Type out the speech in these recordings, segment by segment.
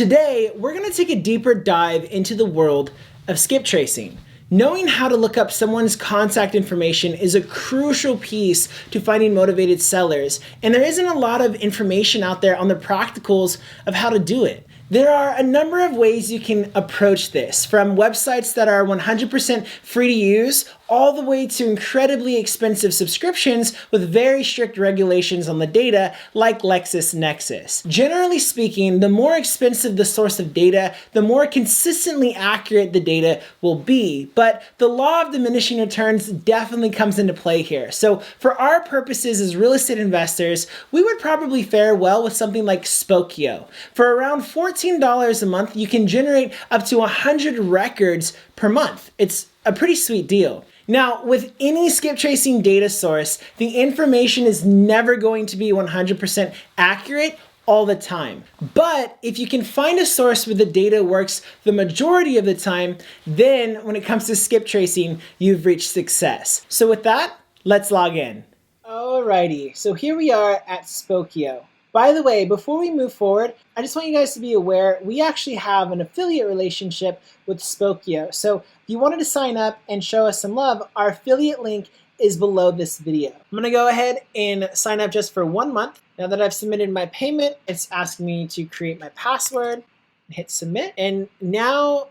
Today, we're going to take a deeper dive into the world of skip tracing. Knowing how to look up someone's contact information is a crucial piece to finding motivated sellers, and there isn't a lot of information out there on the practicals of how to do it. There are a number of ways you can approach this, from websites that are 100% free to use all the way to incredibly expensive subscriptions with very strict regulations on the data like LexisNexis. Generally speaking, the more expensive the source of data, the more consistently accurate the data will be. But the law of diminishing returns definitely comes into play here. So for our purposes as real estate investors, we would probably fare well with something like Spokeo. For around $14 a month, you can generate up to 100 records per month. It's a pretty sweet deal. Now, with any skip tracing data source, the information is never going to be 100% accurate all the time. But if you can find a source where the data works the majority of the time, then when it comes to skip tracing, you've reached success. So with that, let's log in. Alrighty, so here we are at Spokeo. By the way, before we move forward, I just want you guys to be aware we actually have an affiliate relationship with Spokeo. So if you wanted to sign up and show us some love, our affiliate link is below this video. I'm gonna go ahead and sign up just for 1 month. Now that I've submitted my payment, it's asking me to create my password, hit submit. And now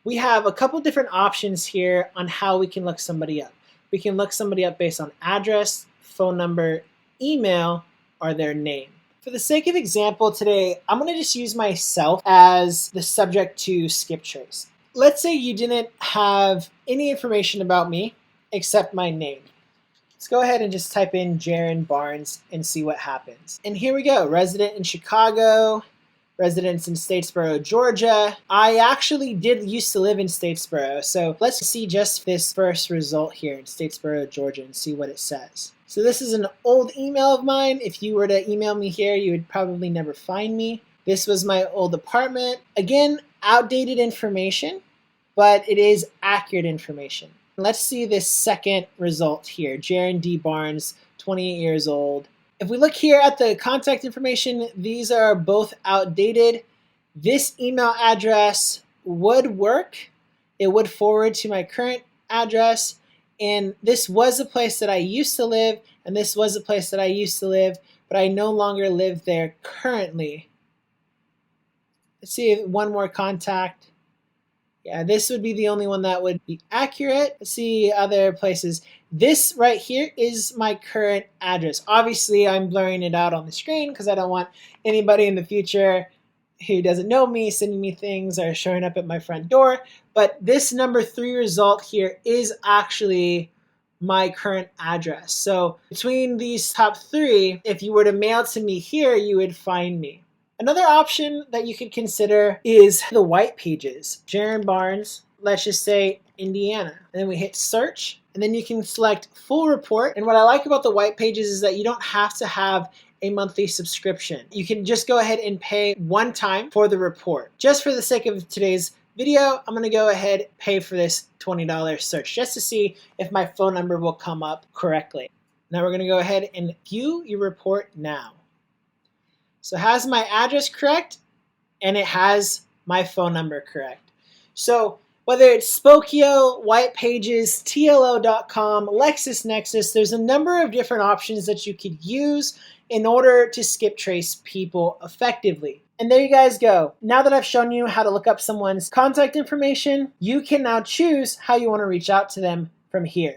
we have a couple different options here on how we can look somebody up. We can look somebody up based on address, phone number, email, or their name. For the sake of example today, I'm going to just use myself as the subject to skip trace. Let's say you didn't have any information about me except my name. Let's go ahead and just type in Jaron Barnes and see what happens. And here we go, resident in Chicago, residence in Statesboro, Georgia. I actually did used to live in Statesboro, so let's see just this first result here in Statesboro, Georgia and see what it says. So this is an old email of mine. If you were to email me here, you would probably never find me. This was my old apartment. Again, outdated information, but it is accurate information. Let's see this second result here. Jaron D. Barnes, 28 years old. If we look here at the contact information, these are both outdated. This email address would work. It would forward to my current address. And this was a place that I used to live, and this was a place that I used to live, but I no longer live there currently. Let's see one more contact. Yeah, this would be the only one that would be accurate. Let's see other places. This right here is my current address. Obviously, I'm blurring it out on the screen because I don't want anybody in the future who doesn't know me sending me things or showing up at my front door. But this number 3 result here is actually my current address. So between these top 3, if you were to mail to me here, you would find me. Another option that you could consider is the WhitePages. Jaron Barnes, let's just say Indiana. And then we hit search, and then you can select full report. And what I like about the WhitePages is that you don't have to have a monthly subscription. You can just go ahead and pay one time for the report. Just for the sake of today's video, I'm gonna go ahead and pay for this $20 search just to see if my phone number will come up correctly. Now we're gonna go ahead and view your report now. So it has my address correct, and it has my phone number correct. So whether it's Spokeo, WhitePages, TLO.com, LexisNexis, there's a number of different options that you could use in order to skip trace people effectively. And there you guys go. Now that I've shown you how to look up someone's contact information, you can now choose how you want to reach out to them from here.